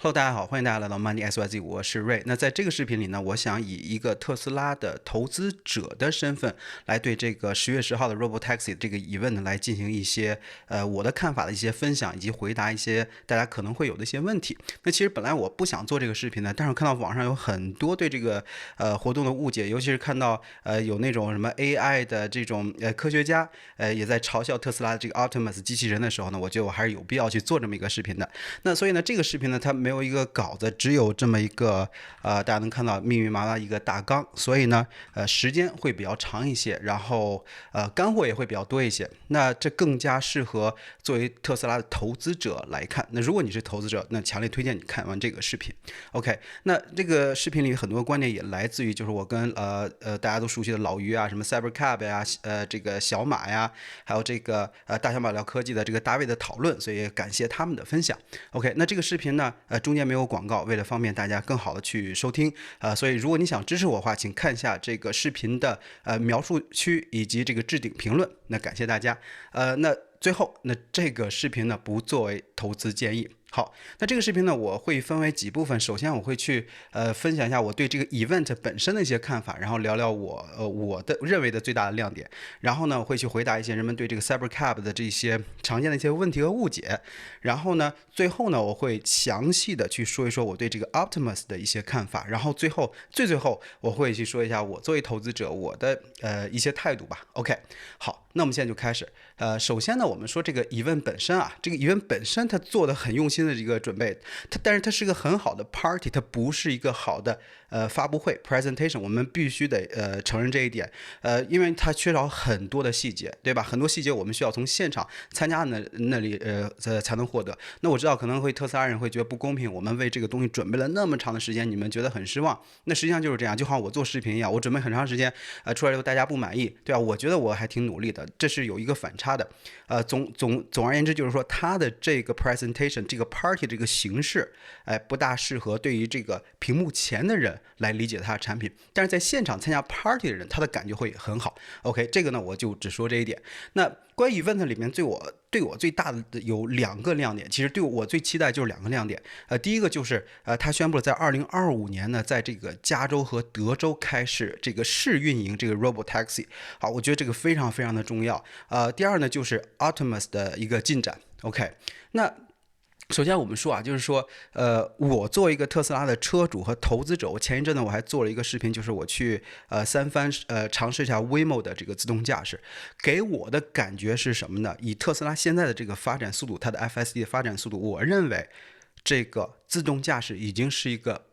Hello，大家好，欢迎大家来到 Money XYZ，我是瑞。那在这个视频里呢，我想以一个特斯拉的投资者的身份，来对这个10月10号的 Robotaxi 这个event来进行一些我的看法的一些分享，以及回答一些大家可能会有的一些问题。那其实本来我不想做这个视频的，但是我看到网上有很多对这个活动的误解，尤其是看到有那种什么 AI 的这种科学家也在嘲笑特斯拉的这个 Optimus 机器人的时候呢，我觉得我还是有必要去做这么一个视频的。那所以呢，这个视频呢，它没有一个稿子，只有这么一个大家能看到密密麻麻一个大纲，所以呢，时间会比较长一些，然后干货也会比较多一些。那这更加适合作为特斯拉的投资者来看。那如果你是投资者，那强烈推荐你看完这个视频。OK，那这个视频里很多观点也来自于就是我跟大家都熟悉的老于啊，什么 Cybercab 呀，这个小马呀，还有这个大小马聊科技的这个大卫的讨论，所以也感谢他们的分享。OK，那这个视频呢，中间没有广告，为了方便大家更好的去收听，所以如果你想支持我的话，请看一下这个视频的描述区以及这个置顶评论。那感谢大家。那最后，那这个视频呢不作为投资建议。好，那这个视频呢，我会分为几部分。首先，我会去分享一下我对这个 event 本身的一些看法，然后聊聊我的认为的最大的亮点。然后呢，我会去回答一些人们对这个 Cybercab 的这些常见的一些问题和误解。然后呢，最后呢，我会详细的去说一说我对这个 Optimus 的一些看法。然后最后，我会去说一下我作为投资者我的一些态度吧。OK，好，那我们现在就开始。首先呢，我们说这个 event 本身啊，这个 event 本身它做的很用心的这个准备，但是它是个很好的 party，它不是一个好的发布会 presentation，我们必须得承认这一点。因为它缺少很多的细节，对吧？很多细节我们需要从现场参加那里才能获得。那我知道可能会特斯拉人会觉得不公平，我们为这个东西准备了那么长的时间，你们觉得很失望。那实际上就是这样，就好像我做视频一样，我准备很长时间，出来以后大家不满意，对吧？我觉得我还挺努力的，这是有一个反差的。总而言之，就是说它的这个 presentation 这个 party 这个形式，不大适合对于这个屏幕前的人来理解它的产品，但是在现场参加 party 的人，他的感觉会很好。OK，这个呢我就只说这一点。那关于 event 里面对我最大的有两个亮点，其实对我最期待就是两个亮点。第一个就是他宣布了在2025年呢，在这个加州和德州开始这个试运营这个 Robotaxi。好，我觉得这个非常非常的重要。第二呢就是 Optimus 的一个进展。OK，那首先我们说啊，就是说，我作为一个特斯拉的车主和投资者，我前一阵呢我还做了一个视频，就是我去三藩尝试一下 Waymo 的这个自动驾驶，给我的感觉是什么呢？以特斯拉现在的这个发展速度，它的 FSD 的发展速度，我认为这个自动驾驶已经是一个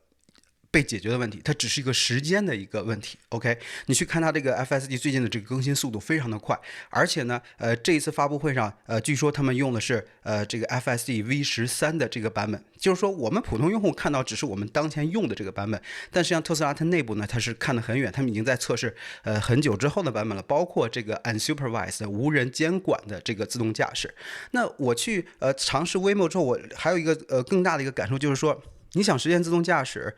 被解决的问题，它只是一个时间的一个问题。OK，你去看它这个 FSD 最近的这个更新速度非常的快，而且呢，这一次发布会上，据说他们用的是这个 FSD V13的这个版本，就是说我们普通用户看到只是我们当前用的这个版本，但实际上特斯拉它内部呢，它是看得很远，他们已经在测试很久之后的版本了，包括这个 unsupervised 无人监管的这个自动驾驶。那我去尝试 Waymo 之后，我还有一个更大的一个感受就是说。你想实现自动驾驶，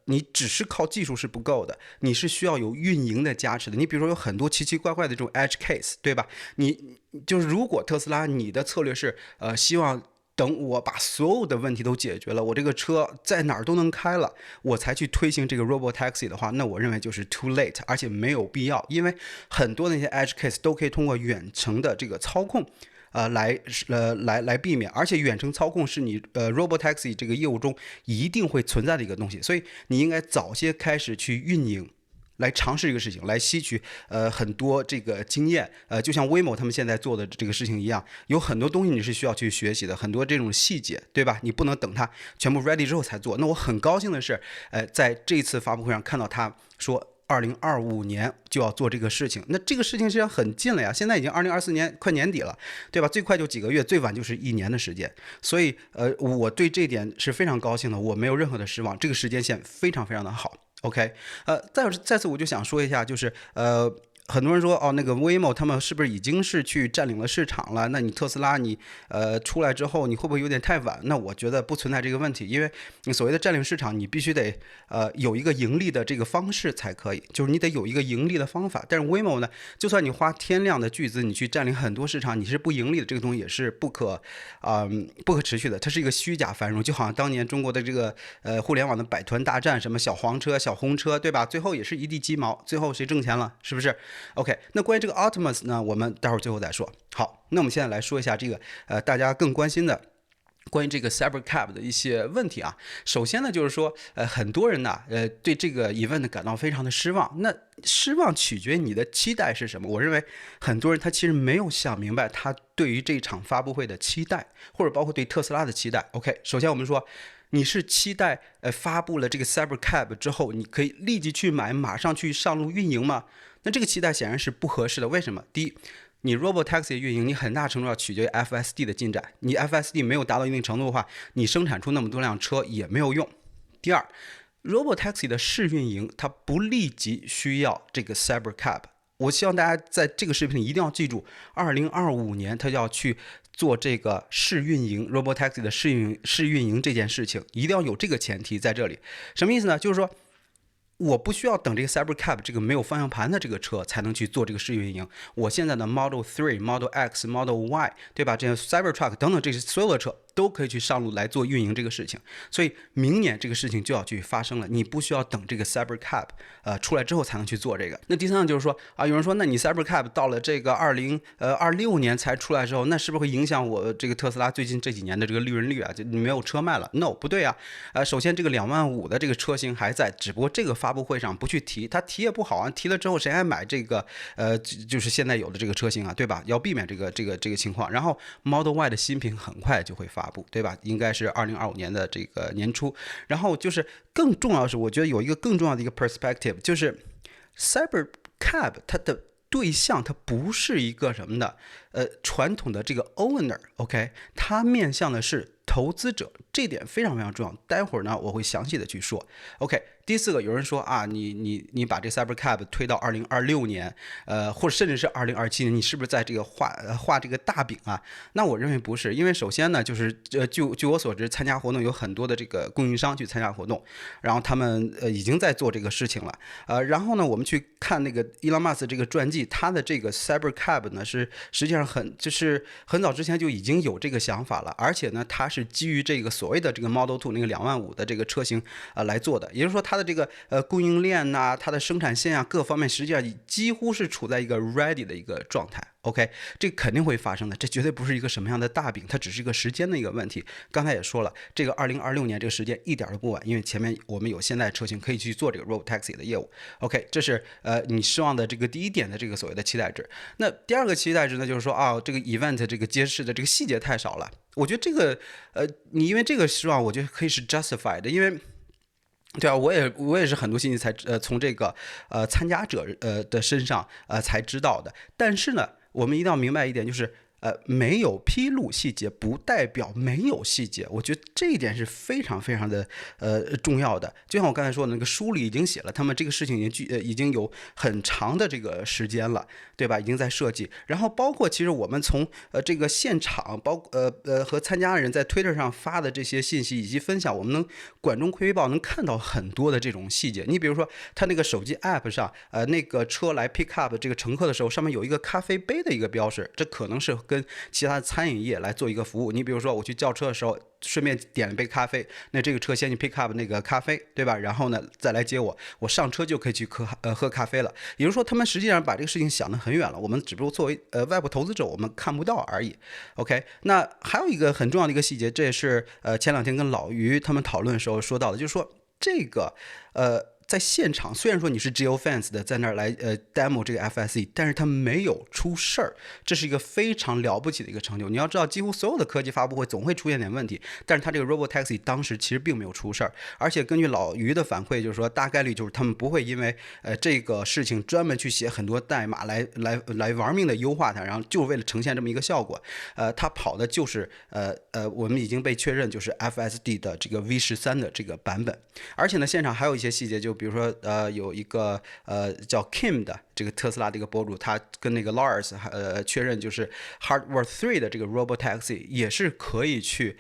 你只是靠技术是不够的，你是需要有运营的加持的。你比如说有很多奇奇怪怪的这种 edge case，对吧？你就是如果特斯拉你的策略是希望等我把所有的问题都解决了，我这个车在哪儿都能开了，我才去推行这个 Robotaxi 的话，那我认为就是 too late，而且没有必要，因为很多那些 edge case 都可以通过远程的这个操控。来避免，而且远程操控是你Robotaxi 这个业务中一定会存在的一个东西，所以你应该早些开始去运营。来尝试这个事情，来吸取很多这个经验，就像 Waymo 他们现在做的这个事情一样，有很多东西你是需要去学习的，很多这种细节，对吧？你不能等它全部 ready 之后才做。那我很高兴的是，在这次发布会上看到他说。2025年就要做这个事情，那这个事情实际上很近了呀，现在已经2024年快年底了，对吧？最快就几个月，最晚就是1年的时间，所以我对这点是非常高兴的，我没有任何的失望，这个时间线非常非常的好。OK，再次我就想说一下，就是很多人说哦，那个 Waymo 他们是不是已经是去占领了市场了？那你特斯拉你出来之后，你会不会有点太晚？那我觉得不存在这个问题，因为你所谓的占领市场，你必须得有一个盈利的这个方式才可以，就是你得有一个盈利的方法。但是 Waymo 呢，就算你花天量的巨资，你去占领很多市场，你是不盈利的，这个东西也是不可持续的，它是一个虚假繁荣，就好像当年中国的这个互联网的百团大战，什么小黄车、小红车，对吧？最后也是一地鸡毛，最后谁挣钱了？是不是 ？OK， 那关于这个 Optimus 呢，我们待会儿最后再说。好，那我们现在来说一下这个大家更关心的关于这个 Cybercab 的一些问题啊。首先呢，就是说很多人呢对这个 event 感到非常的失望。那失望取决于你的期待是什么。我认为很多人他其实没有想明白他对于这场发布会的期待，或者包括对特斯拉的期待。OK， 首先我们说。你是期待发布了这个 Cybercab 之后，你可以立即去买，马上去上路运营吗？那这个期待显然是不合适的。为什么？第一，你 Robotaxi 运营，你很大程度上取决于 FSD 的进展。你 FSD 没有达到一定程度的话，你生产出那么多辆车也没有用。第二， Robotaxi 的试运营它不立即需要这个 Cybercab。我希望大家在这个视频里一定要记住，2025年它要去做这个试运营 Robotaxi 的试运营这件事情，一定要有这个前提在这里。什么意思呢？就是说我不需要等这个 Cybercab 这个没有方向盘的这个车才能去做这个试运营。我现在的 Model 3、Model X、Model Y， 对吧？这些 Cybertruck 等等这些所有的车都可以去上路来做运营这个事情。所以明年这个事情就要去发生了，你不需要等这个 Cybercab 出来之后才能去做这个。那第三个就是说啊，有人说那你 Cybercab 到了这个2026年才出来之后，那是不是会影响我这个特斯拉最近这几年的这个利润率啊？就你没有车卖了 ？No， 不对啊。首先这个25000的这个车型还在，只不过这个发布会上不去提，他提也不好啊，提了之后谁还买这个就是现在有的这个车型啊，对吧？要避免这个情况。然后 Model Y 的新品很快就会发布，对吧？应该是2025年的这个年初。然后就是更重要的是，我觉得有一个更重要的一个 perspective， 就是 Cybercab 它的对象它不是一个什么的传统的这个 owner，OK， 它面向的是投资者，这点非常非常重要。待会儿呢我会详细的去说。OK， 第四个，有人说啊，你把这 Cybercab 推到2026年，或者甚至是2027年，你是不是在这个画这个大饼啊？那我认为不是，因为首先呢，就是据我所知，参加活动有很多的这个供应商去参加活动，然后他们已经在做这个事情了，然后呢，我们去看那个伊朗马斯这个传记，他的这个 Cybercab 呢是实际上就是很早之前就已经有这个想法了，而且呢，它是基于这个所谓的这个 Model 2那个25000的这个车型来做的，也就是说它的这个供应链呐、它的生产线啊各方面实际上几乎是处在一个 ready 的一个状态。OK， 这肯定会发生的，这绝对不是一个什么样的大饼，它只是一个时间的一个问题。刚才也说了，这个2026年这个时间一点都不晚，因为前面我们有现代车型可以去做这个 Robotaxi 的业务。OK， 这是你失望的这个第一点的这个所谓的期待值。那第二个期待值呢，就是说啊，这个 event 这个揭示的这个细节太少了。我觉得这个你因为这个失望，我觉得可以是 justified 的，因为。对啊，我也是很多信息才从这个参加者的身上才知道的。但是呢，我们一定要明白一点，就是没有披露细节不代表没有细节，我觉得这一点是非常非常的重要的。就像我刚才说的那个书里已经写了，他们这个事情已经有很长的这个时间了，对吧？已经在设计。然后包括其实我们从这个现场，和参加人在 Twitter 上发的这些信息以及分享，我们能管中窥豹，能看到很多的这种细节。你比如说，他那个手机 App 上，那个车来 pick up 这个乘客的时候，上面有一个咖啡杯的一个标识，这可能是跟其他的餐饮业来做一个服务。你比如说我去叫车的时候，顺便点了杯咖啡，那这个车先去 pick up 那个咖啡，对吧？然后呢再来接我，我上车就可以去喝咖啡了。也就是说，他们实际上把这个事情想得很远了，我们只不过作为外部投资者，我们看不到而已。OK， 那还有一个很重要的一个细节，这也是前两天跟老于他们讨论的时候说到的，就是说这个在现场，虽然说你是 Geofence 的在那儿来demo 这个 FSE， 但是它没有出事儿，这是一个非常了不起的一个成就。你要知道，几乎所有的科技发布会总会出现点问题，但是它这个 Robotaxi 当时其实并没有出事儿，而且根据老于的反馈，就是说大概率就是他们不会因为这个事情专门去写很多代码来玩命的优化它，然后就为了呈现这么一个效果。它跑的就是我们已经被确认就是 FSD 的这个 V13的这个版本，而且呢，现场还有一些细节，就比如说有一个叫 Kim 的这个特斯拉的一个博主，他跟那个 Lars 确认，就是 Hardware 3的这个 Robotaxi 也是可以去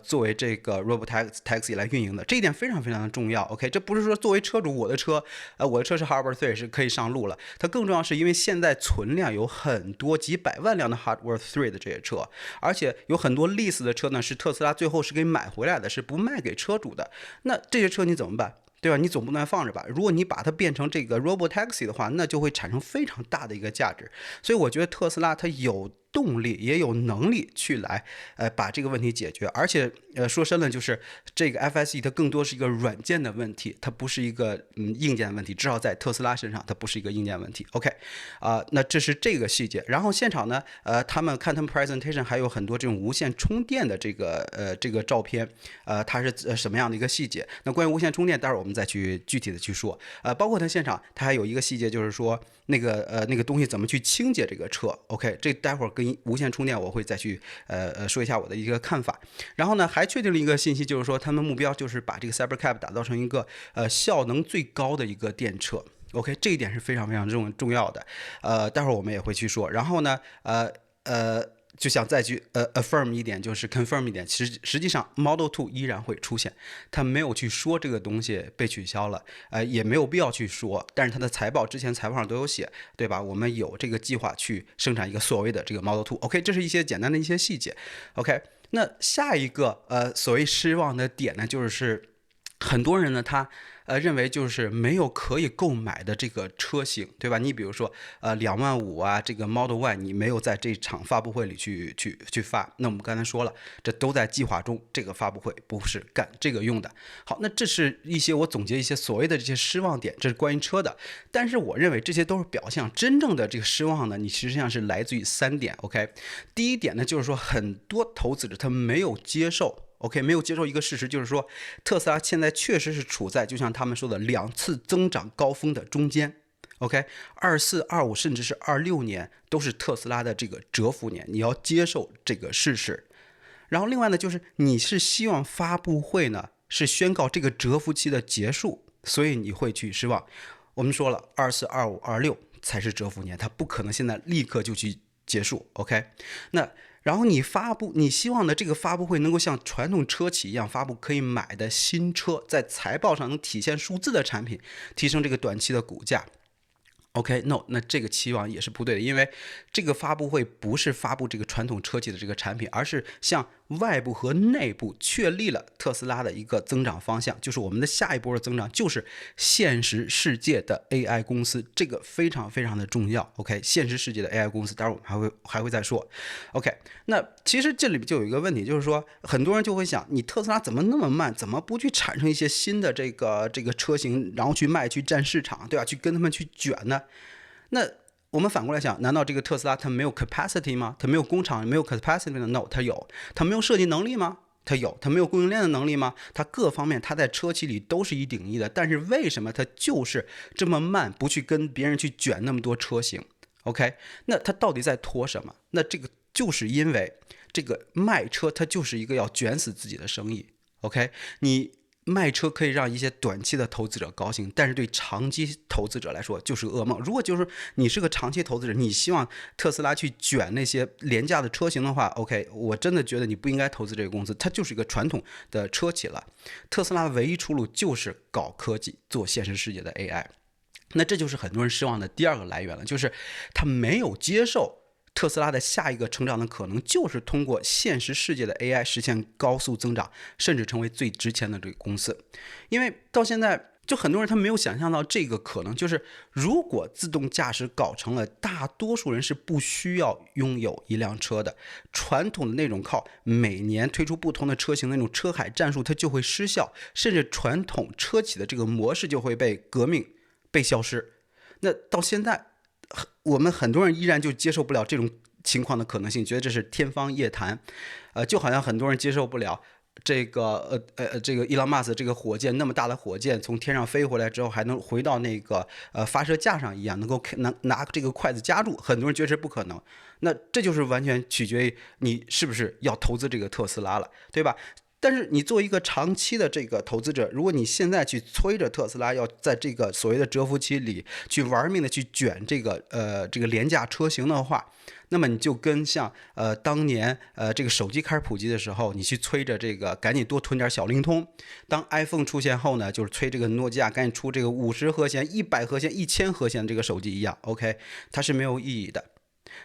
作为这个 Robotaxi 来运营的，这一点非常非常的重要。OK， 这不是说作为车主我的车是 Hardware 3是可以上路了，它更重要是因为现在存量有很多几百万辆的 Hardware 3的这些车，而且有很多 lease 的车呢是特斯拉最后是给买回来的，是不卖给车主的。那这些车你怎么办？对吧？你总不能放着吧？如果你把它变成这个 Robotaxi 的话，那就会产生非常大的一个价值。所以我觉得特斯拉它有动力也有能力去来把这个问题解决，而且说深了就是这个 FSE 它更多是一个软件的问题，它不是一个硬件的问题，至少在特斯拉身上它不是一个硬件问题。OK，那这是这个细节。然后现场呢，他们 presentation 还有很多这种无线充电的这个照片，它是什么样的一个细节？那关于无线充电，待会儿我们再去具体的去说。包括它现场它还有一个细节，就是说那个东西怎么去清洁这个车。OK， 这待会儿跟无线充电我会再去说一下我的一个看法。然后呢，还确定了一个信息，就是说他们目标就是把这个 Cybercab 打造成一个效能最高的一个电车。OK， 这一点是非常非常重要的。待会儿我们也会去说。然后呢，就想再去affirm 一点，就是 confirm 一点，实际上 Model 2依然会出现，他没有去说这个东西被取消了，也没有必要去说，但是他的之前财报上都有写，对吧？我们有这个计划去生产一个所谓的这个 Model 2。OK， 这是一些简单的一些细节。OK， 那下一个所谓失望的点呢，就是很多人呢他认为就是没有可以购买的这个车型，对吧？你比如说25000啊，这个 Model Y 你没有在这场发布会里去发，那我们刚才说了，这都在计划中，这个发布会不是干这个用的。好，那这是一些我总结一些所谓的这些失望点，这是关于车的。但是我认为这些都是表象，真正的这个失望呢，你实际上是来自于3点。OK， 第一点呢，就是说很多投资者他没有接受。OK， 没有接受一个事实，就是说特斯拉现在确实是处在就像他们说的2次增长高峰的中间。OK，24、25甚至是26年都是特斯拉的这个蛰伏年，你要接受这个事实。然后另外呢，就是你是希望发布会呢是宣告这个蛰伏期的结束，所以你会去失望。我们说了，24、25、26才是蛰伏年，它不可能现在立刻就去结束。OK， 那然后你希望的这个发布会能够像传统车企一样发布可以买的新车，在财报上能体现数字的产品，提升这个短期的股价。OK，no， 那这个期望也是不对的，因为这个发布会不是发布这个传统车企的这个产品，而是向外部和内部确立了特斯拉的一个增长方向，就是我们的下一波的增长就是现实世界的 AI 公司，这个非常非常的重要。OK， 现实世界的 AI 公司，待会儿我们还会再说。OK， 那其实这里就有一个问题，就是说很多人就会想，你特斯拉怎么那么慢，怎么不去产生一些新的这个车型，然后去卖，去占市场，对吧？去跟他们去卷呢？那我们反过来想，难道这个特斯拉它没有 capacity 吗？它没有工厂，没有 capacity 吗？ No， 它有。它没有设计能力吗？它有。它没有供应链的能力吗？它各方面它在车企里都是一顶一的，但是为什么它就是这么慢，不去跟别人去卷那么多车型？ OK， 那它到底在拖什么？那这个就是因为这个卖车它就是一个要卷死自己的生意。 OK， 你卖车可以让一些短期的投资者高兴，但是对长期投资者来说就是噩梦。如果就是你是个长期投资者，你希望特斯拉去卷那些廉价的车型的话 OK， 我真的觉得你不应该投资这个公司，它就是一个传统的车企了。特斯拉的唯一出路就是搞科技，做现实世界的 AI。 那这就是很多人失望的第二个来源了，就是他没有接受特斯拉的下一个成长的可能就是通过现实世界的 AI 实现高速增长，甚至成为最值钱的这个公司。因为到现在就很多人他没有想象到这个可能，就是如果自动驾驶搞成了，大多数人是不需要拥有一辆车的，传统的那种靠每年推出不同的车型的那种车海战术它就会失效，甚至传统车企的这个模式就会被革命被消失。那到现在我们很多人依然就接受不了这种情况的可能性，觉得这是天方夜谭。就好像很多人接受不了这个伊朗马斯这个火箭那么大的火箭从天上飞回来之后还能回到那个发射架上一样，能够拿这个筷子夹住，很多人觉得是不可能。那这就是完全取决于你是不是要投资这个特斯拉了，对吧？但是你作为一个长期的这个投资者，如果你现在去催着特斯拉要在这个所谓的蛰伏期里去玩命的去卷这个廉价车型的话，那么你就跟像当年这个手机开始普及的时候，你去催着这个赶紧多囤点小灵通。当 iPhone 出现后呢，就是催这个诺基亚赶紧出这个50和弦、100和弦、1000和弦这个手机一样。OK， 它是没有意义的。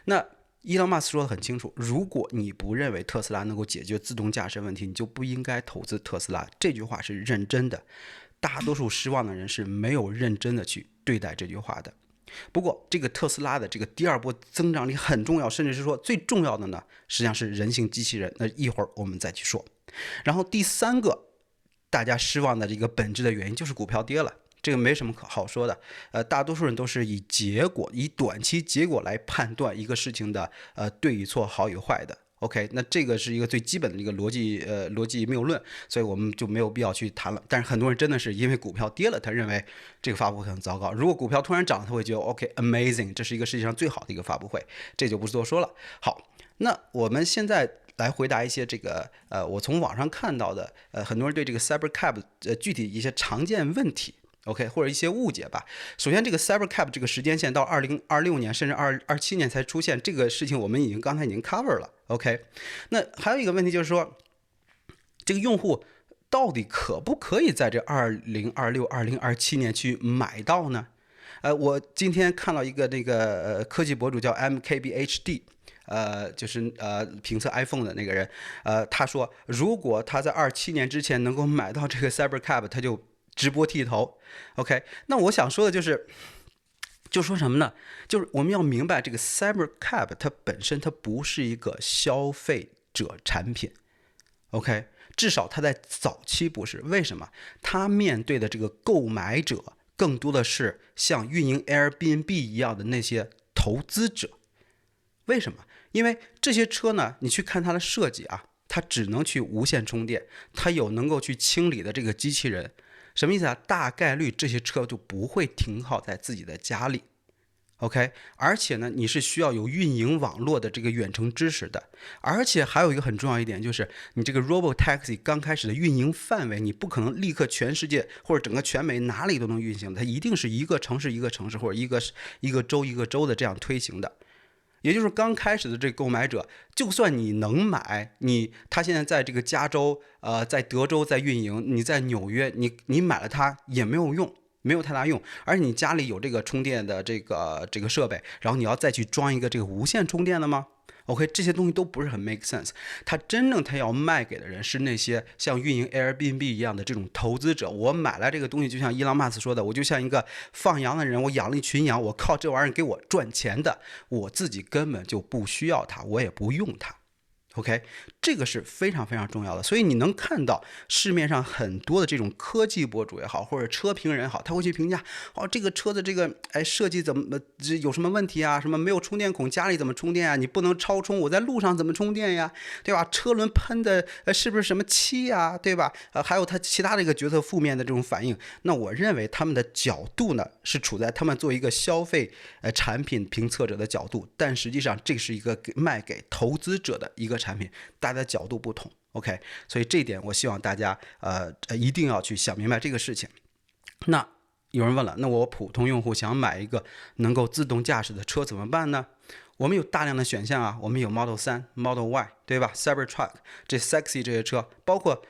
那伊隆马斯说的很清楚，如果你不认为特斯拉能够解决自动驾驶问题，你就不应该投资特斯拉。这句话是认真的，大多数失望的人是没有认真的去对待这句话的。不过这个特斯拉的这个第二波增长力很重要，甚至是说最重要的呢，实际上是人形机器人。那一会儿我们再去说。然后第三个大家失望的这个本质的原因就是股票跌了。这个没什么可好说的，大多数人都是以短期结果来判断一个事情的对与错、好与坏的。OK， 那这个是一个最基本的一个逻辑谬论，所以我们就没有必要去谈了。但是很多人真的是因为股票跌了，他认为这个发布会很糟糕；如果股票突然涨了，他会觉得 OK amazing， 这是一个世界上最好的一个发布会，这就不多说了。好，那我们现在来回答一些这个我从网上看到的很多人对这个 Cybercab 具体一些常见问题。OK， 或者一些误解吧。首先，这个 Cybercab 这个时间线到2026年甚至2027年才出现，这个事情我们刚才已经 cover 了。OK， 那还有一个问题就是说，这个用户到底可不可以在这2026、2027年去买到呢？我今天看到一个那个科技博主叫 MKBHD。就是评测 iPhone 的那个人，他说如果他在27年之前能够买到这个 Cybercab， 他就直播剃头。 OK， 那我想说的就说什么呢？就是我们要明白这个 Cybercab 它本身它不是一个消费者产品。 OK， 至少它在早期不是。为什么？它面对的这个购买者更多的是像运营 Airbnb 一样的那些投资者。为什么？因为这些车呢，你去看它的设计啊，它只能去无线充电，它有能够去清理的这个机器人。什么意思啊？大概率这些车就不会停靠在自己的家里。 OK， 而且呢，你是需要有运营网络的这个远程支持的。而且还有一个很重要一点，就是你这个 Robotaxi 刚开始的运营范围，你不可能立刻全世界或者整个全美哪里都能运行，它一定是一个城市一个城市或者一个州一个州的这样推行的。也就是刚开始的这个购买者，就算你能买，他现在在这个加州，在德州在运营，你在纽约，你买了它也没有用，没有太大用。而且你家里有这个充电的这个设备，然后你要再去装一个这个无线充电的吗？OK， 这些东西都不是很 make sense。他要卖给的人是那些像运营 Airbnb 一样的这种投资者。我买了这个东西，就像伊朗马斯说的，我就像一个放羊的人，我养了一群羊，我靠这玩意儿给我赚钱的，我自己根本就不需要它，我也不用它。OK， 这个是非常非常重要的。所以你能看到市面上很多的这种科技博主也好，或者车评人也好，他会去评价这个车的这个设计怎么有什么问题啊？什么没有充电孔，家里怎么充电啊？你不能超充，我在路上怎么充电呀？对吧？车轮喷的是不是什么漆呀？对吧？还有他其他的一个角色负面的这种反应。那我认为他们的角度呢，是处在他们作为一个消费产品评测者的角度，但实际上这是一个卖给投资者的一个产品，大家的角度不同。 OK， 所以这一点我希望大家一定要去想明白这个事情。那有人问了，那我普通用户想买一个能够自动驾驶的车怎么办呢？我们有大量的选项啊，我们有 Model 3、Model Y， 对吧？ Cybertruck 这 Sexy 这些车，包括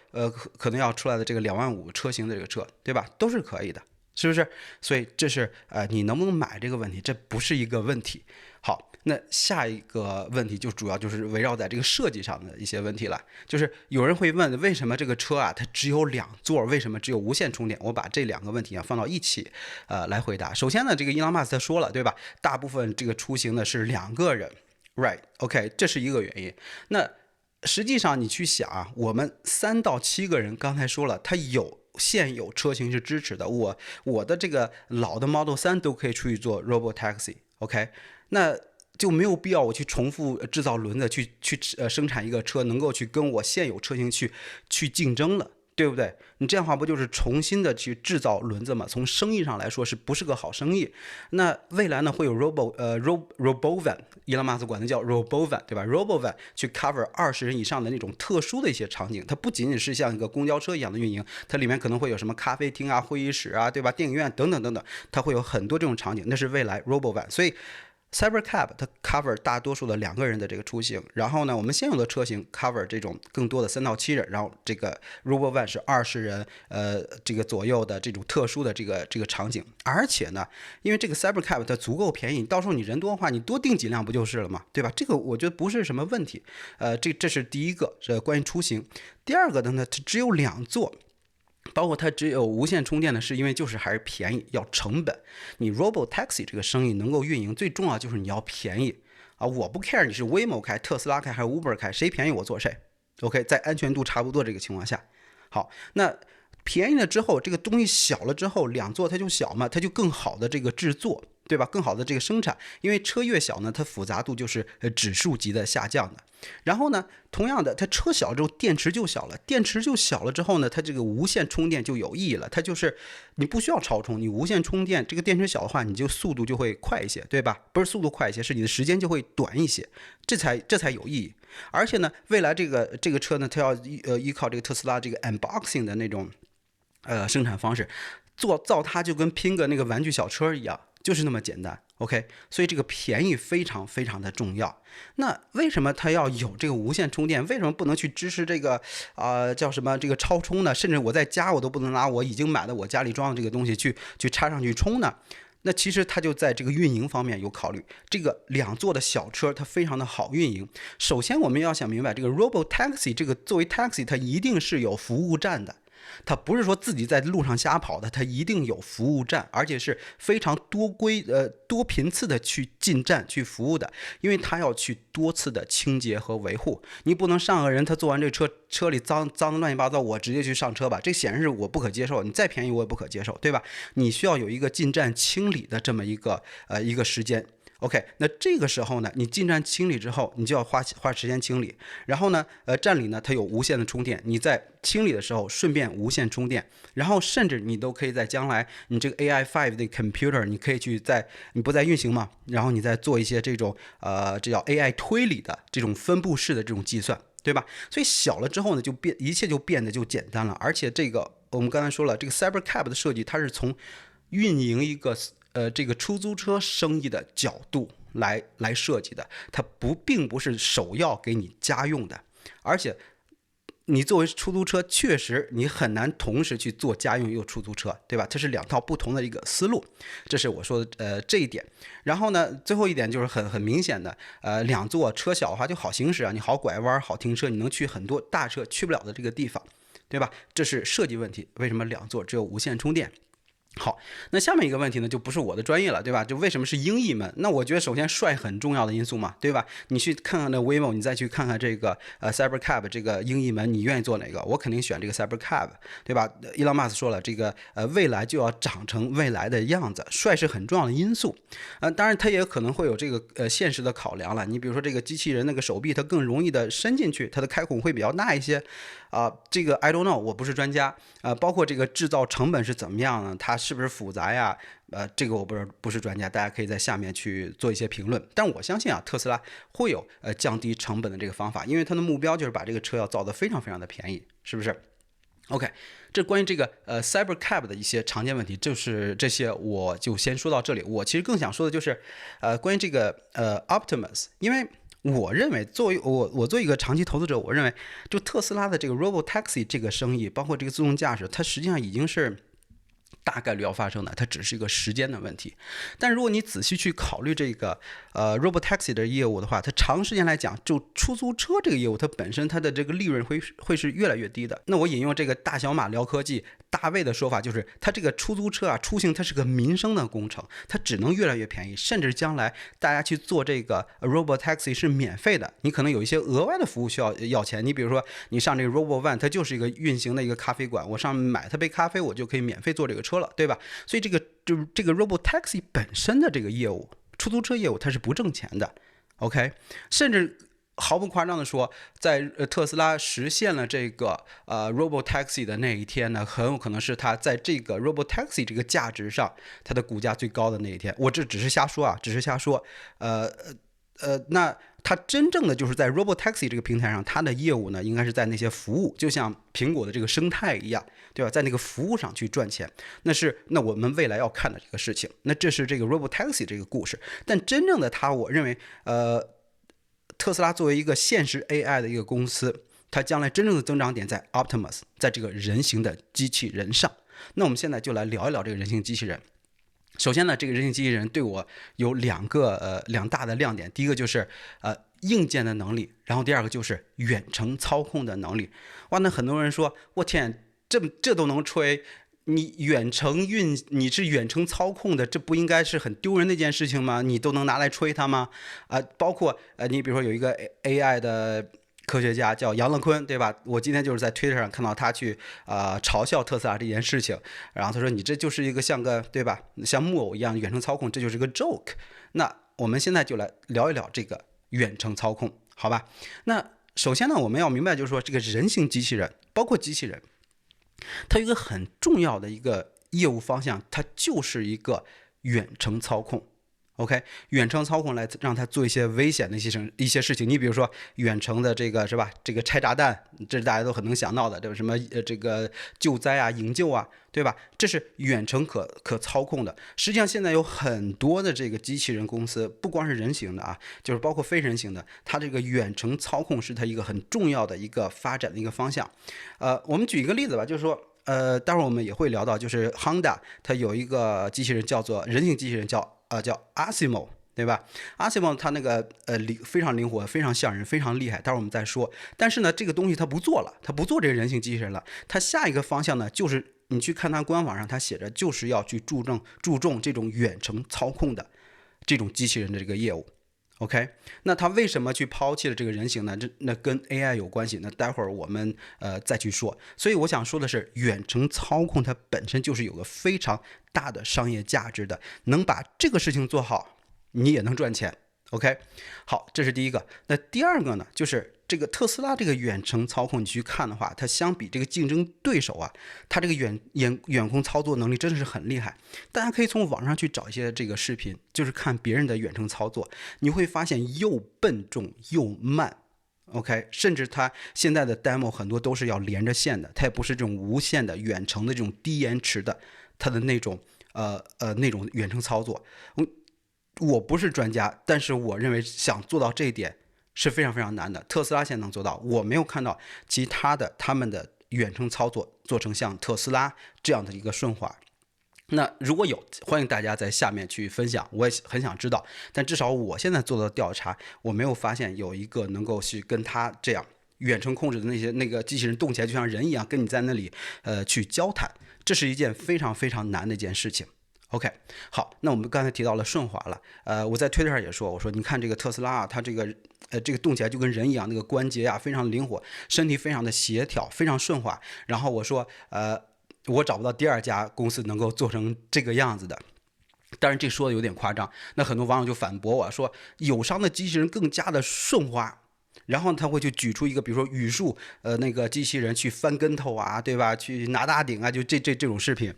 可能要出来的这个2万5车型的这个车，对吧？都是可以的，是不是？所以这是你能不能买这个问题，这不是一个问题。好，那下一个问题就主要就是围绕在这个设计上的一些问题了。就是有人会问，为什么这个车啊它只有2座，为什么只有无线充电？我把这2个问题放到一起来回答。首先呢，这个伊朗马斯克说了，对吧？大部分这个出行的是2个人 ，right？ OK， 这是一个原因。那实际上你去想啊，我们3到7个人，刚才说了，它现有车型是支持的。我的这个老的 Model 3都可以出去做 Robotaxi，OK？那就没有必要我去重复制造轮子去生产一个车能够去跟我现有车型去竞争了，对不对？你这样的话不就是重新的去制造轮子吗？从生意上来说是不是个好生意？那未来呢会有 Robovan， 伊隆马斯管它叫 Robovan， 对吧 ？Robovan 去 cover 20人以上的那种特殊的一些场景，它不仅仅是像一个公交车一样的运营，它里面可能会有什么咖啡厅啊、会议室啊，对吧？电影院等等等等，它会有很多这种场景，那是未来 Robovan， 所以。Cybercab 它 cover 大多数的2个人的这个出行，然后呢，我们现有的车型 cover 这种更多的3到7人，然后这个 Robovan 是20人，这个左右的这种特殊的这个场景，而且呢，因为这个 Cybercab 它足够便宜，到时候你人多的话，你多订几辆不就是了嘛，对吧？这个我觉得不是什么问题，这是第一个，关于出行。第二个的呢，它只有2座。包括它只有无线充电的，是因为就是还是便宜，要成本。你 Robotaxi 这个生意能够运营，最重要就是你要便宜啊！我不 care 你是 Waymo 开、特斯拉开还是 Uber 开，谁便宜我做谁。OK， 在安全度差不多这个情况下，好，那便宜了之后，这个东西小了之后，2座它就小嘛，它就更好的这个制作。对吧？更好的这个生产，因为车越小呢，它复杂度就是指数级的下降的。然后呢，同样的，它车小之后电池就小了，电池就小了之后呢，它这个无线充电就有意义了。它就是你不需要超充，你无线充电，这个电池小的话，你就速度就会快一些，对吧？不是速度快一些，是你的时间就会短一些，这才有意义。而且呢，未来这个车呢，它要依靠这个特斯拉这个 unboxing 的那种生产方式，造它就跟拼个那个玩具小车一样。就是那么简单 ，OK， 所以这个便宜非常非常的重要。那为什么它要有这个无线充电？为什么不能去支持这个叫什么这个超充呢？甚至我在家我都不能拿我已经买的我家里装的这个东西去插上去充呢？那其实它就在这个运营方面有考虑。这个2座的小车它非常的好运营。首先我们要想明白，这个 Robotaxi 这个作为 taxi 它一定是有服务站的。它不是说自己在路上瞎跑的，它一定有服务站，而且是非常多频次的去进站去服务的，因为它要去多次的清洁和维护。你不能上个人他坐完这车里脏的乱七八糟，我直接去上车吧，这显然是我不可接受。你再便宜我也不可接受，对吧？你需要有一个进站清理的这么一个时间。OK， 那这个时候呢，你进站清理之后，你就要花时间清理。然后呢，站里呢它有无线的充电，你在清理的时候顺便无线充电。然后甚至你都可以在将来，你这个 AI5 的 computer， 你可以去你不在运行嘛，然后你再做一些这种这叫 AI 推理的这种分布式的这种计算，对吧？所以小了之后呢，一切就变得就简单了。而且这个我们刚才说了，这个 Cybercab 的设计，它是从运营一个这个出租车生意的角度来设计的，它并不是首要给你家用的，而且你作为出租车，确实你很难同时去做家用又出租车，对吧？这是2套不同的一个思路，这是我说的这一点。然后呢，最后一点就是很明显的，2座车小的话就好行驶啊，你好拐弯好停车，你能去很多大车去不了的这个地方，对吧？这是设计问题，为什么2座只有无线充电？好，那下面一个问题呢，就不是我的专业了，对吧？就为什么是鹰翼门？那我觉得首先帅很重要的因素嘛，对吧？你去看看那 Waymo， 你再去看看这个Cybercab 这个鹰翼门，你愿意做哪个？我肯定选这个 Cybercab， 对吧？Elon Musk 说了，这个未来就要长成未来的样子，帅是很重要的因素。当然它也可能会有这个现实的考量了。你比如说这个机器人那个手臂，它更容易的伸进去，它的开孔会比较大一些。这个 I don't know， 我不是专家。包括这个制造成本是怎么样呢？它是不是复杂呀？这个我不是专家，大家可以在下面去做一些评论。但我相信啊，特斯拉会有降低成本的这个方法，因为它的目标就是把这个车要造得非常非常的便宜，是不是？OK， 这关于这个Cybercab 的一些常见问题，就是这些我就先说到这里。我其实更想说的就是关于这个Optimus， 因为我认为作为我作为一个长期投资者，我认为就特斯拉的这个 Robotaxi 这个生意，包括这个自动驾驶，它实际上已经是大概率要发生的，它只是一个时间的问题。但如果你仔细去考虑这个Robotaxi 的业务的话，它长时间来讲，就出租车这个业务，它本身它的这个利润会是越来越低的。那我引用这个大小马聊科技大卫的说法，就是它这个出租车啊，出行它是个民生的工程，它只能越来越便宜，甚至将来大家去做这个 Robotaxi 是免费的，你可能有一些额外的服务需要钱。你比如说你上这个 Robovan， 它就是一个运行的一个咖啡馆，我上面买它杯咖啡，我就可以免费坐这个车了，对吧？所以这个 Robotaxi 本身的这个业务，出租车业务它是不挣钱的 ，OK， 甚至毫不夸张的说，在特斯拉实现了这个Robotaxi 的那一天呢，很有可能是它在这个 Robotaxi 这个价值上，它的股价最高的那一天。我这只是瞎说啊，只是瞎说。那它真正的就是在 Robotaxi 这个平台上，它的业务呢，应该是在那些服务，就像苹果的这个生态一样，对吧？在那个服务上去赚钱，那我们未来要看的这个事情。那这是这个 Robotaxi 这个故事，但真正的它，我认为，特斯拉作为一个现实 AI 的一个公司，它将来真正的增长点在 Optimus， 在这个人形的机器人上。那我们现在就来聊一聊这个人形机器人。首先呢，这个人形机器人对我有两大的亮点，第一个就是硬件的能力，然后第二个就是远程操控的能力。哇，那很多人说，我天，这都能吹？你是远程操控的，这不应该是很丢人的一件事情吗？你都能拿来吹它吗？包括你比如说有一个 AI 的科学家叫杨乐坤，对吧？我今天就是在 Twitter 上看到他去嘲笑特斯拉这件事情，然后他说你这就是一个像个对吧，像木偶一样远程操控，这就是个 joke。那我们现在就来聊一聊这个远程操控，好吧？那首先呢，我们要明白就是说这个人形机器人，包括机器人，它有一个很重要的一个业务方向，它就是一个远程操控。OK， 远程操控来让它做一些危险的一些事情。你比如说远程的这个是吧？这个拆炸弹，这是大家都很能想到的，对吧？什么这个救灾啊、营救啊，对吧？这是远程可操控的。实际上现在有很多的这个机器人公司，不光是人形的啊，就是包括非人形的，它这个远程操控是它一个很重要的一个发展的一个方向。我们举一个例子吧，就是说。待会儿我们也会聊到，就是 Honda 它有一个机器人叫做人形机器人叫 Asimo， 对吧 ？Asimo 它那个非常灵活，非常像人，非常厉害。待会儿我们再说。但是呢，这个东西它不做了，它不做这个人形机器人了。它下一个方向呢，就是你去看它官网上，它写着就是要去注重这种远程操控的这种机器人的这个业务。OK， 那他为什么去抛弃了这个人形呢？那跟 AI 有关系。那待会儿我们再去说。所以我想说的是，远程操控它本身就是有个非常大的商业价值的，能把这个事情做好，你也能赚钱。OK， 好，这是第一个。那第二个呢，就是这个特斯拉这个远程操控，你去看的话，它相比这个竞争对手啊，它这个远控操作能力真的是很厉害。大家可以从网上去找一些这个视频，就是看别人的远程操作，你会发现又笨重又慢。OK， 甚至它现在的 demo 很多都是要连着线的，它也不是这种无线的远程的这种低延迟的，它的那种那种远程操作。我不是专家，但是我认为想做到这一点是非常非常难的。特斯拉现在能做到，我没有看到其他的他们的远程操作做成像特斯拉这样的一个顺滑。那如果有，欢迎大家在下面去分享，我也很想知道。但至少我现在做的调查，我没有发现有一个能够去跟他这样远程控制的那个机器人动起来就像人一样，跟你在那里去交谈，这是一件非常非常难的一件事情。OK， 好，那我们刚才提到了顺滑了，我在推特上也说，我说你看这个特斯拉啊，它这个动起来就跟人一样，那个关节啊非常灵活，身体非常的协调，非常顺滑。然后我说，我找不到第二家公司能够做成这个样子的。当然这说的有点夸张，那很多网友就反驳我说，友商的机器人更加的顺滑。然后他会去举出一个，比如说语数，那个机器人去翻跟头啊，对吧？去拿大顶啊，就这种视频。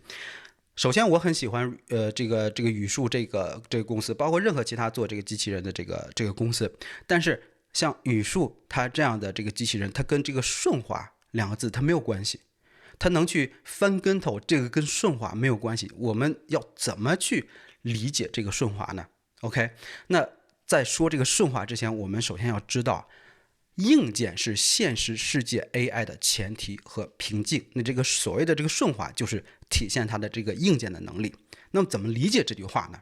首先，我很喜欢这个语数这个公司，包括任何其他做这个机器人的这个公司。但是像语数它这样的这个机器人，它跟这个顺滑两个字它没有关系，它能去翻跟头，这个跟顺滑没有关系。我们要怎么去理解这个顺滑呢 ？OK， 那在说这个顺滑之前，我们首先要知道。硬件是现实世界 AI 的前提和瓶颈，那这个所谓的这个顺滑就是体现它的这个硬件的能力。那么怎么理解这句话呢？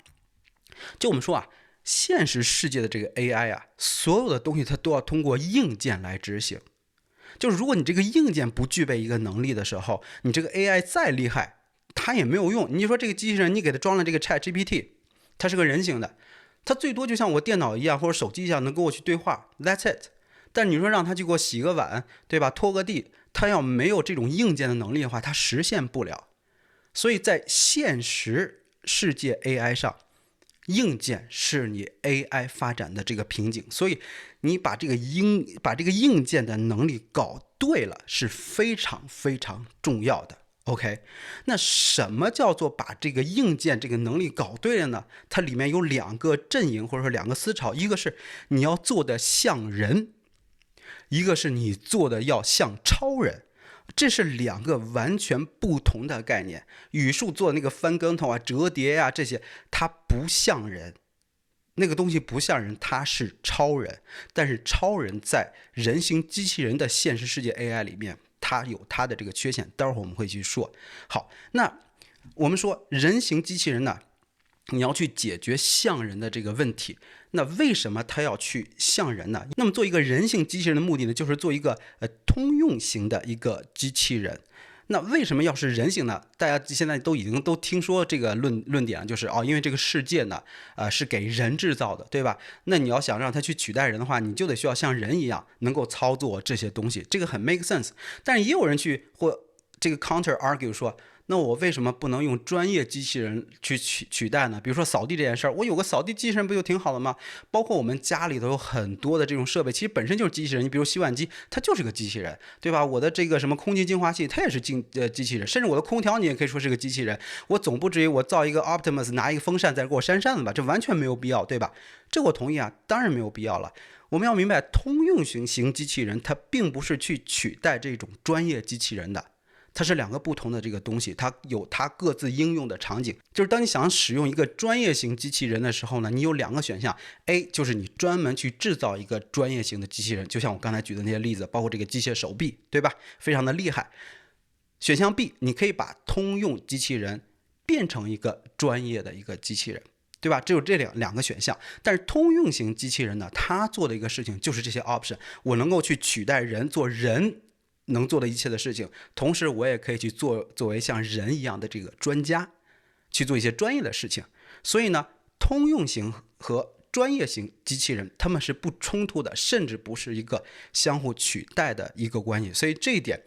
就我们说啊，现实世界的这个 AI 啊，所有的东西它都要通过硬件来执行。就是如果你这个硬件不具备一个能力的时候，你这个 AI 再厉害，它也没有用。你说这个机器人，你给它装了这个 ChatGPT， 它是个人形的，它最多就像我电脑一样或者手机一样能跟我去对话 ，That's it。但你说让他去给我洗个碗，对吧？拖个地，他要没有这种硬件的能力的话，他实现不了。所以在现实世界 AI 上，硬件是你 AI 发展的这个瓶颈，所以你把这个硬件的能力搞对了是非常非常重要的。OK， 那什么叫做把这个硬件这个能力搞对了呢？它里面有两个阵营或者说两个思潮，一个是你要做的像人，一个是你做的要像超人。这是两个完全不同的概念。语数做那个翻跟头啊、折叠啊这些，它不像人，那个东西不像人，它是超人。但是超人在人形机器人的现实世界 AI 里面，它有它的这个缺陷，待会儿我们会去说。好，那我们说人形机器人呢，你要去解决像人的这个问题，那为什么它要去像人呢？那么做一个人形机器人的目的呢，就是做一个通用型的一个机器人。那为什么要是人形呢？大家现在已经听说这个论点，就是因为这个世界呢，是给人制造的，对吧？那你要想让它去取代人的话，你就得需要像人一样能够操作这些东西，这个很 make sense。但是也有人或这个 counter argue 说，那我为什么不能用专业机器人去取代呢？比如说扫地这件事儿，我有个扫地机器人不就挺好的吗？包括我们家里头有很多的这种设备，其实本身就是机器人。你比如洗碗机，它就是个机器人，对吧？我的这个什么空气净化器，它也是机器人。甚至我的空调，你也可以说是个机器人。我总不至于我造一个 Optimus， 拿一个风扇在这给我扇扇子吧？这完全没有必要，对吧？这我同意啊，当然没有必要了。我们要明白，通用型机器人它并不是去取代这种专业机器人的。它是两个不同的这个东西，它有它各自应用的场景。就是当你想使用一个专业型机器人的时候呢，你有两个选项 ：A 就是你专门去制造一个专业型的机器人，就像我刚才举的那些例子，包括这个机械手臂，对吧？非常的厉害。选项 B， 你可以把通用机器人变成一个专业的一个机器人，对吧？只有这两个选项。但是通用型机器人呢，它做的一个事情就是这些 option， 我能够去取代人，做人能做的一切的事情，同时我也可以去作为像人一样的这个专家，去做一些专业的事情。所以呢，通用型和专业型机器人它们是不冲突的，甚至不是一个相互取代的一个关系。所以这一点，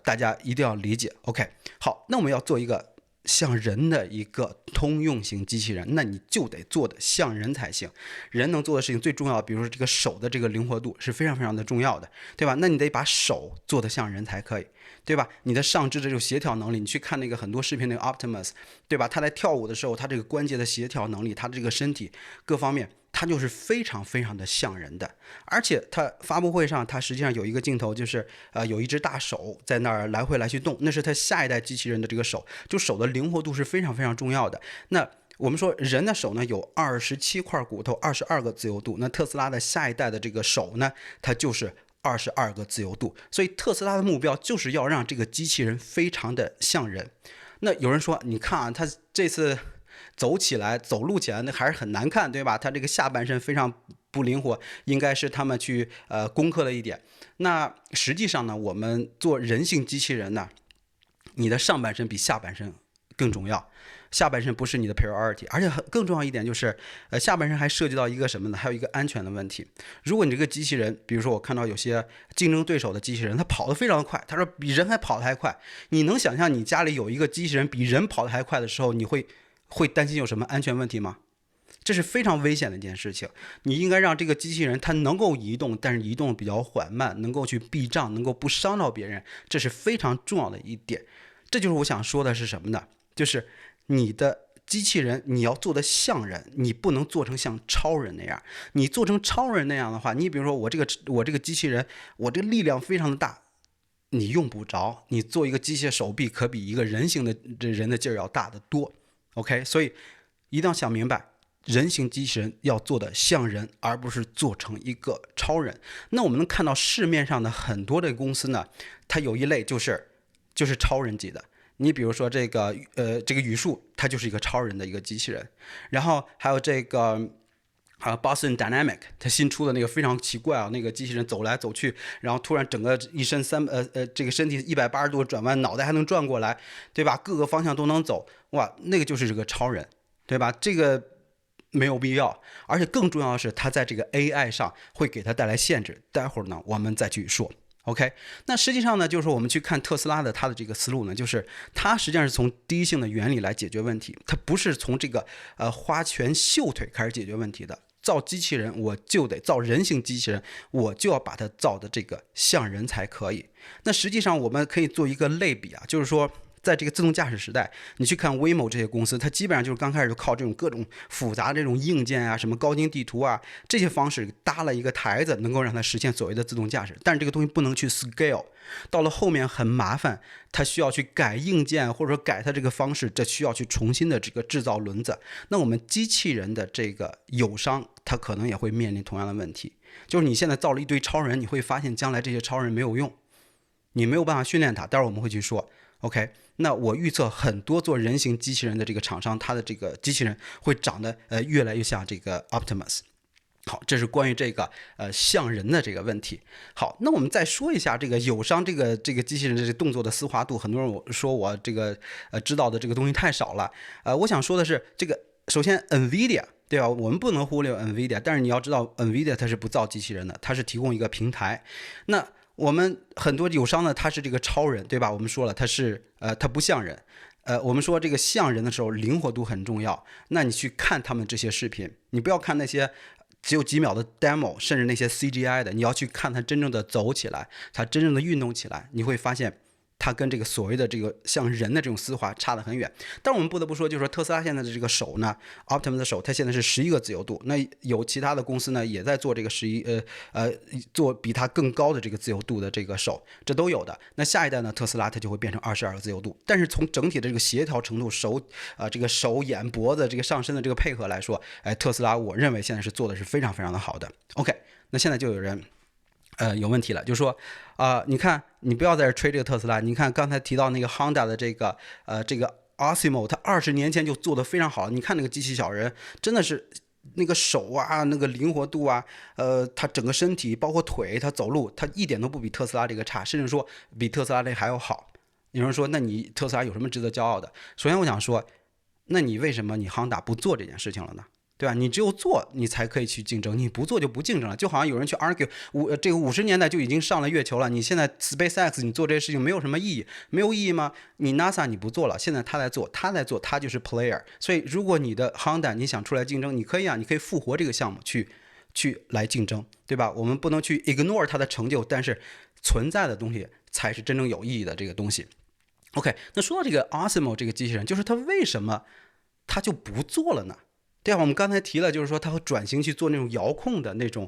大家一定要理解。OK， 好，那我们要做一个像人的一个通用型机器人，那你就得做的像人才行。人能做的事情最重要的，比如说这个手的这个灵活度是非常非常的重要的，对吧？那你得把手做得像人才可以，对吧？你的上肢的这种协调能力，你去看那个很多视频那个 Optimus， 对吧？他在跳舞的时候，他这个关节的协调能力，他的这个身体各方面，它就是非常非常的像人的。而且它发布会上，它实际上有一个镜头，就是有一只大手在那儿来回来去动，那是它下一代机器人的这个手，就手的灵活度是非常非常重要的。那我们说人的手呢有27块骨头，22个自由度，那特斯拉的下一代的这个手呢，它就是22个自由度。所以特斯拉的目标就是要让这个机器人非常的像人。那有人说，你看啊，他这次走路起来那还是很难看，对吧？他这个下半身非常不灵活，应该是他们去攻克了一点。那实际上呢，我们做人形机器人呢，你的上半身比下半身更重要，下半身不是你的 priority。 而且更重要一点就是下半身还涉及到一个什么呢？还有一个安全的问题。如果你这个机器人，比如说我看到有些竞争对手的机器人，它跑得非常的快，他说比人还跑得还快，你能想象你家里有一个机器人比人跑得还快的时候，你会担心有什么安全问题吗？这是非常危险的一件事情。你应该让这个机器人它能够移动，但是移动比较缓慢，能够去避障，能够不伤到别人，这是非常重要的一点。这就是我想说的是什么呢？就是你的机器人你要做的像人，你不能做成像超人那样。你做成超人那样的话，你比如说我这个机器人，我这个力量非常的大，你用不着。你做一个机械手臂，可比一个人形的人的劲儿要大得多。OK， 所以一定要想明白，人形机器人要做的像人，而不是做成一个超人。那我们能看到市面上的很多的公司呢，它有一类就是超人级的。你比如说这个语数，它就是一个超人的一个机器人。然后还有这个Boston Dynamic， 它新出的那个非常奇怪啊，那个机器人走来走去，然后突然整个一身这个身体180度转弯，脑袋还能转过来，对吧？各个方向都能走，哇，那个就是这个超人，对吧？这个没有必要。而且更重要的是，它在这个 AI 上会给它带来限制，待会儿呢我们再去说。OK，那实际上呢，就是说我们去看特斯拉的它的这个思路呢，就是它实际上是从第一性的原理来解决问题，它不是从这个花拳绣腿开始解决问题的。造机器人我就得造人形机器人，我就要把它造的这个像人才可以。那实际上我们可以做一个类比啊，就是说在这个自动驾驶时代，你去看 Waymo 这些公司，它基本上就是刚开始就靠这种各种复杂的这种硬件啊，什么高精地图啊这些方式搭了一个台子，能够让它实现所谓的自动驾驶。但是这个东西不能去 scale， 到了后面很麻烦，它需要去改硬件或者说改它这个方式，这需要去重新的这个制造轮子。那我们机器人的这个友商，它可能也会面临同样的问题，就是你现在造了一堆超人，你会发现将来这些超人没有用，你没有办法训练它。待会儿我们会去说 OK， 那我预测很多做人形机器人的这个厂商，它的这个机器人会长得越来越像这个 Optimus。好，这是关于这个像人的这个问题。好，那我们再说一下这个友商这个机器人的这个动作的丝滑度。很多人说我这个知道的这个东西太少了。我想说的是，这个首先 NVIDIA 对吧？我们不能忽略 NVIDIA， 但是你要知道 NVIDIA 它是不造机器人的，它是提供一个平台。那我们很多友商呢，它是这个超人，对吧？我们说了，它不像人。我们说这个像人的时候，灵活度很重要。那你去看他们这些视频，你不要看那些只有几秒的 demo， 甚至那些 CGI 的，你要去看它真正的走起来，它真正的运动起来，你会发现它跟这个所谓的这个像人的这种丝滑差得很远。但我们不得不说，就是说特斯拉现在的这个手呢 ，Optimus 的手，它现在是11个自由度。那有其他的公司呢，也在做这个做比它更高的这个自由度的这个手，这都有的。那下一代呢，特斯拉它就会变成22个自由度。但是从整体的这个协调程度，这个手眼脖子这个上身的这个配合来说，特斯拉我认为现在是做的是非常非常的好的。OK， 那现在就有人有问题了，就是说你看，你不要在这吹这个特斯拉。你看刚才提到那个 Honda 的这个Asimo， 它20年前就做得非常好。你看那个机器小人，真的是那个手啊，那个灵活度啊，它整个身体包括腿，它走路，它一点都不比特斯拉这个差，甚至说比特斯拉这还要好。有人说，那你特斯拉有什么值得骄傲的？首先我想说，那你为什么你 Honda 不做这件事情了呢？对吧？你只有做，你才可以去竞争，你不做就不竞争了。就好像有人去 argue，这个50年代就已经上了月球了，你现在 SpaceX 你做这些事情没有什么意义，没有意义吗？你 NASA 你不做了，现在他在做，他就是 player。所以如果你的 Honda 你想出来竞争，你可以啊，你可以复活这个项目去来竞争，对吧？我们不能去 ignore 它的成就，但是存在的东西才是真正有意义的这个东西。OK， 那说到这个 Asimo 这个机器人，就是它为什么它就不做了呢？对啊，我们刚才提了，就是说它会转型去做那种遥控的那种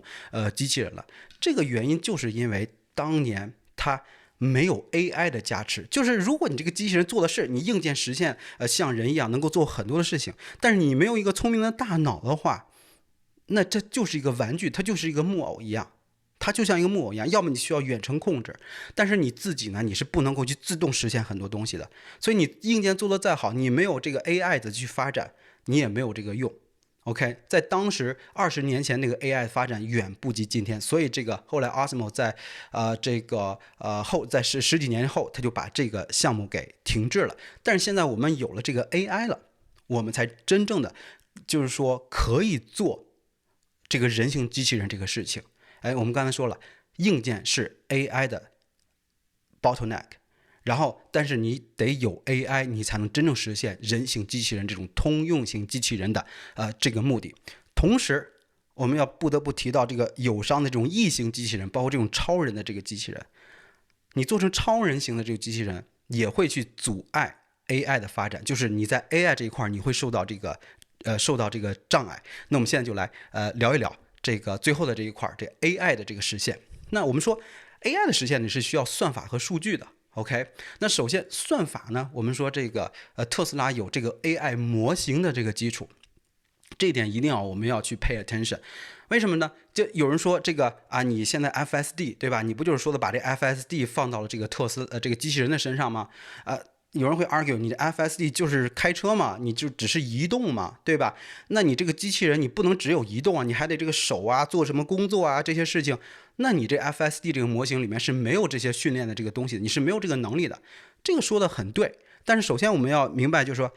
机器人了。这个原因就是因为当年它没有 AI 的加持，就是如果你这个机器人做的是你硬件实现像人一样能够做很多的事情，但是你没有一个聪明的大脑的话，那这就是一个玩具，它就是一个木偶一样。它就像一个木偶一样，要么你需要远程控制，但是你自己呢，你是不能够去自动实现很多东西的。所以你硬件做得再好，你没有这个 AI 的去发展，你也没有这个用。OK， 在当时20年前那个 AI 发展远不及今天，所以这个后来 Asimo 在在十几年后，他就把这个项目给停滞了。但是现在我们有了这个 AI 了，我们才真正的就是说可以做这个人形机器人这个事情。我们刚才说了，硬件是 AI 的 bottleneck。然后，但是你得有 AI，你才能真正实现人形机器人这种通用型机器人的这个目的。同时，我们要不得不提到这个友商的这种异形机器人，包括这种超人的这个机器人。你做成超人型的这个机器人，也会去阻碍 AI 的发展，就是你在 AI 这一块你会受到这个障碍。那我们现在就来聊一聊这个最后的这一块，这 AI 的这个实现。那我们说 AI 的实现呢是需要算法和数据的。OK， 那首先算法呢，我们说这个特斯拉有这个 AI 模型的这个基础，这一点一定我们要去 pay attention。为什么呢？就有人说这个你现在 FSD 对吧？你不就是说的把这 FSD 放到了这个这个机器人的身上吗？有人会 argue 你的 FSD 就是开车嘛，你就只是移动嘛，对吧？那你这个机器人你不能只有移动啊，你还得这个手啊做什么工作啊这些事情，那你这 FSD 这个模型里面是没有这些训练的这个东西的，你是没有这个能力的。这个说的很对，但是首先我们要明白就是说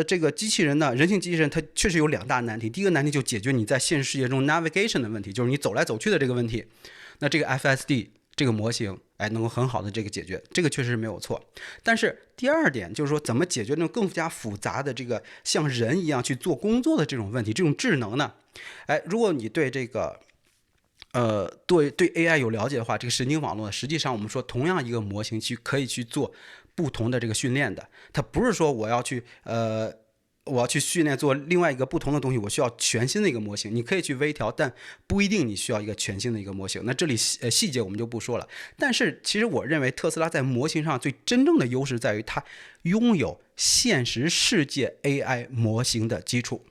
这个机器人呢，人形机器人它确实有2大难题。第一个难题就解决你在现实世界中 navigation 的问题，就是你走来走去的这个问题。那这个 FSD 这个模型能够很好的这个解决，这个确实是没有错。但是第二点就是说，怎么解决那种更加复杂的这个像人一样去做工作的这种问题，这种智能呢？如果你对这个对 AI 有了解的话，这个神经网络实际上我们说同样一个模型可以去做不同的这个训练的，它不是说我要去训练做另外一个不同的东西，我需要全新的一个模型。你可以去微调，但不一定你需要一个全新的一个模型。那这里细节我们就不说了。但是其实我认为特斯拉在模型上最真正的优势在于它拥有现实世界 AI 模型的基础。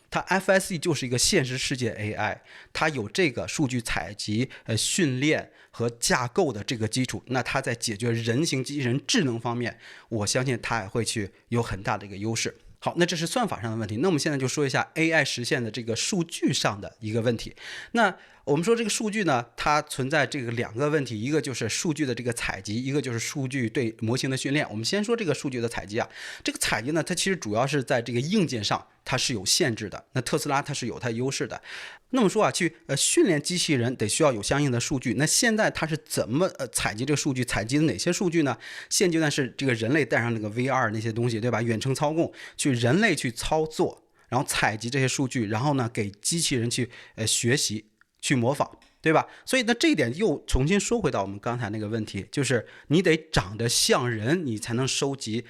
它 FSE 就是一个现实世界 AI， 它有这个数据采集、训练和架构的这个基础，那它在解决人形机器人智能方面，我相信它也会去有很大的一个优势。好，那这是算法上的问题。那我们现在就说一下 AI 实现的这个数据上的一个问题。那我们说这个数据呢，它存在这个两个问题，一个就是数据的这个采集，一个就是数据对模型的训练。我们先说这个数据的采集啊，这个采集呢，它其实主要是在这个硬件上它是有限制的。那特斯拉它是有它优势的。那么说啊，去训练机器人得需要有相应的数据。那现在它是怎么采集这个数据？采集的哪些数据呢？现阶段是这个人类带上那个 VR 那些东西，对吧？远程操控，去人类去操作，然后采集这些数据，然后呢给机器人去学习、去模仿，对吧？所以呢这一点又重新说回到我们刚才那个问题，就是你得长得像人，你才能收集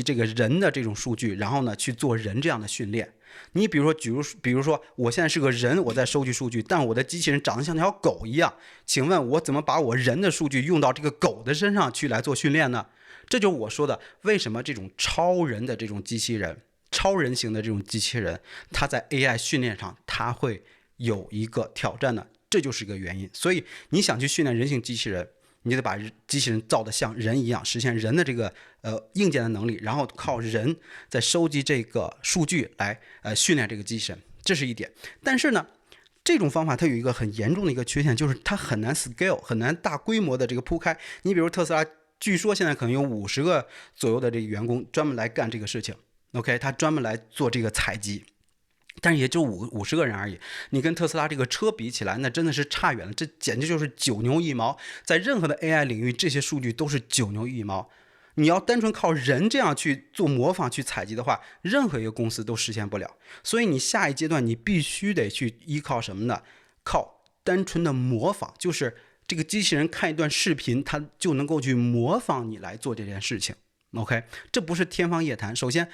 这个人的这种数据，然后呢去做人这样的训练。你比如说，我现在是个人，我在收集数据，但我的机器人长得像条狗一样，请问我怎么把我人的数据用到这个狗的身上去来做训练呢？这就是我说的，为什么这种超人的这种机器人，超人型的这种机器人，它在 AI 训练上它会有一个挑战呢？这就是一个原因。所以你想去训练人形机器人，你得把机器人造得像人一样，实现人的这个硬件的能力，然后靠人再收集这个数据来训练这个机器人，这是一点。但是呢，这种方法它有一个很严重的一个缺陷，就是它很难 scale， 很难大规模的这个铺开。你比如特斯拉，据说现在可能有50个左右的这个员工专门来干这个事情 ，OK， 他专门来做这个采集。但是也就50个人而已，你跟特斯拉这个车比起来，那真的是差远了，这简直就是九牛一毛。在任何的 AI 领域，这些数据都是九牛一毛。你要单纯靠人这样去做模仿、去采集的话，任何一个公司都实现不了。所以你下一阶段你必须得去依靠什么呢？靠单纯的模仿，就是这个机器人看一段视频，它就能够去模仿你来做这件事情。OK， 这不是天方夜谭。首先，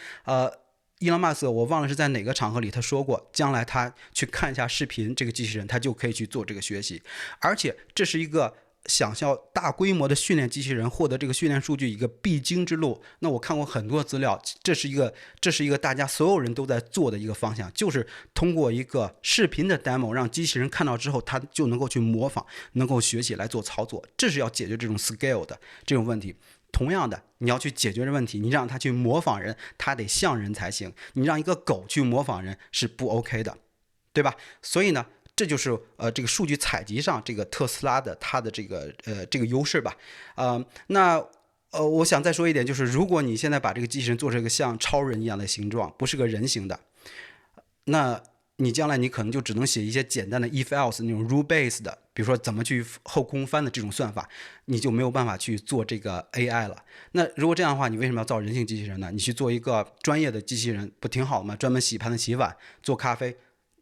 伊朗马斯克，我忘了是在哪个场合里他说过，将来他去看一下视频，这个机器人他就可以去做这个学习，而且这是一个想要大规模的训练机器人获得这个训练数据一个必经之路。那我看过很多资料，这是一个大家所有人都在做的一个方向，就是通过一个视频的 demo 让机器人看到之后，他就能够去模仿，能够学习来做操作，这是要解决这种 scale 的这种问题。同样的，你要去解决这问题，你让他去模仿人，他得像人才行。你让一个狗去模仿人是不 OK 的，对吧？所以呢，这就是这个数据采集上这个特斯拉的它的这个优势吧。我想再说一点，就是如果你现在把这个机器人做成一个像超人一样的形状，不是个人形的，那你将来你可能就只能写一些简单的 if else 那种 rule based 的，比如说怎么去后空翻的这种算法，你就没有办法去做这个 AI 了。那如果这样的话，你为什么要造人性机器人呢？你去做一个专业的机器人不挺好吗？专门洗盘子、洗碗、做咖啡，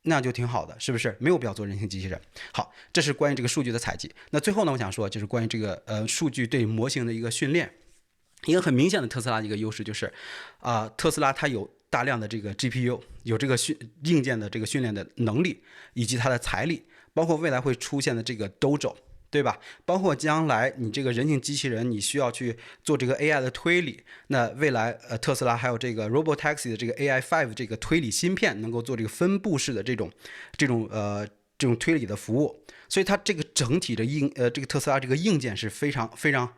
那就挺好的，是不是？没有必要做人性机器人。好，这是关于这个数据的采集。那最后呢，我想说就是关于这个数据对模型的一个训练。一个很明显的特斯拉的一个优势就是，特斯拉它有大量的这个 GPU， 有这个硬件的这个训练的能力，以及它的财力，包括未来会出现的这个 Dojo， 对吧？包括将来你这个人形机器人，你需要去做这个 AI 的推理，那未来特斯拉还有这个 Robotaxi 的这个 AI5 这个推理芯片，能够做这个分布式的这种推理的服务，所以它这个整体的这个特斯拉这个硬件是非常非常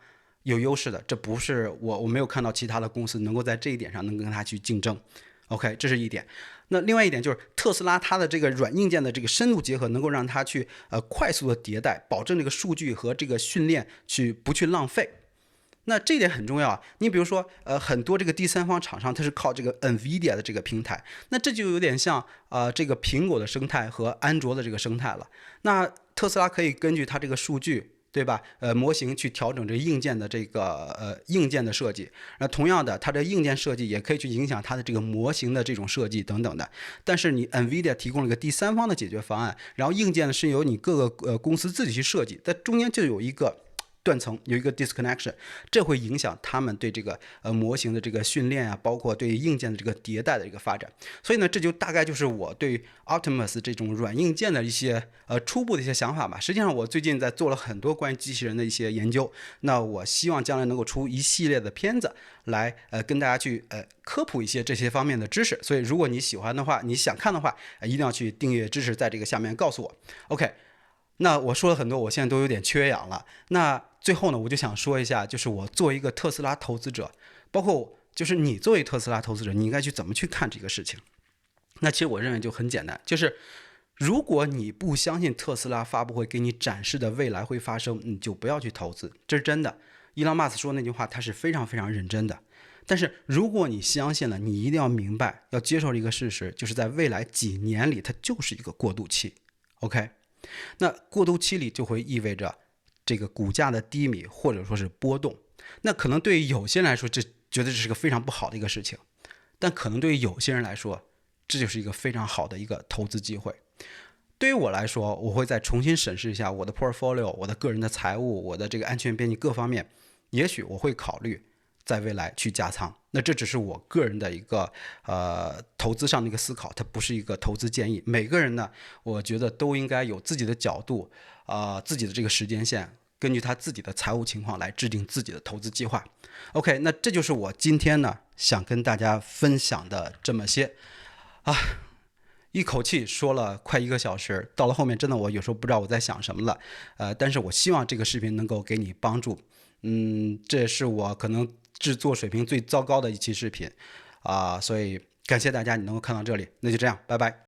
有优势的，这不是我没有看到其他的公司能够在这一点上能跟它去竞争。OK， 这是一点。那另外一点就是特斯拉它的这个软硬件的这个深度结合，能够让它去快速的迭代，保证这个数据和这个训练不去浪费。那这一点很重要啊。你比如说很多这个第三方厂商它是靠这个 NVIDIA 的这个平台，那这就有点像这个苹果的生态和安卓的这个生态了。那特斯拉可以根据它这个数据对吧？模型去调整这硬件的硬件的设计，那同样的，它的硬件设计也可以去影响它的这个模型的这种设计等等的。但是你 NVIDIA 提供了一个第三方的解决方案，然后硬件呢是由你各个公司自己去设计，在中间就有一个断层，有一个 disconnection， 这会影响他们对这个模型的这个训练啊，包括对硬件的这个迭代的一个发展。所以呢，这就大概就是我对 Optimus 这种软硬件的一些初步的一些想法吧。实际上，我最近在做了很多关于机器人的一些研究，那我希望将来能够出一系列的片子来跟大家去科普一些这些方面的知识。所以，如果你喜欢的话，你想看的话，一定要去订阅支持，在这个下面告诉我。OK。那我说了很多，我现在都有点缺氧了。那最后呢，我就想说一下，就是我作为一个特斯拉投资者，包括就是你作为特斯拉投资者，你应该去怎么去看这个事情？那其实我认为就很简单，就是如果你不相信特斯拉发布会给你展示的未来会发生，你就不要去投资，这是真的。伊朗马斯说那句话，他是非常非常认真的。但是如果你相信了，你一定要明白，要接受一个事实，就是在未来几年里，它就是一个过渡期。OK。那过渡期里就会意味着这个股价的低迷或者说是波动，那可能对于有些人来说，这觉得这是个非常不好的一个事情，但可能对于有些人来说，这就是一个非常好的一个投资机会。对于我来说，我会再重新审视一下我的 portfolio， 我的个人的财务，我的这个安全边际各方面，也许我会考虑在未来去加仓。那这只是我个人的一个投资上的一个思考，它不是一个投资建议。每个人呢，我觉得都应该有自己的角度，自己的这个时间线，根据他自己的财务情况来制定自己的投资计划。OK， 那这就是我今天呢想跟大家分享的这么些啊。一口气说了快1个小时，到了后面真的我有时候不知道我在想什么了，但是我希望这个视频能够给你帮助。这也是我可能制作水平最糟糕的一期视频所以感谢大家你能够看到这里，那就这样，拜拜。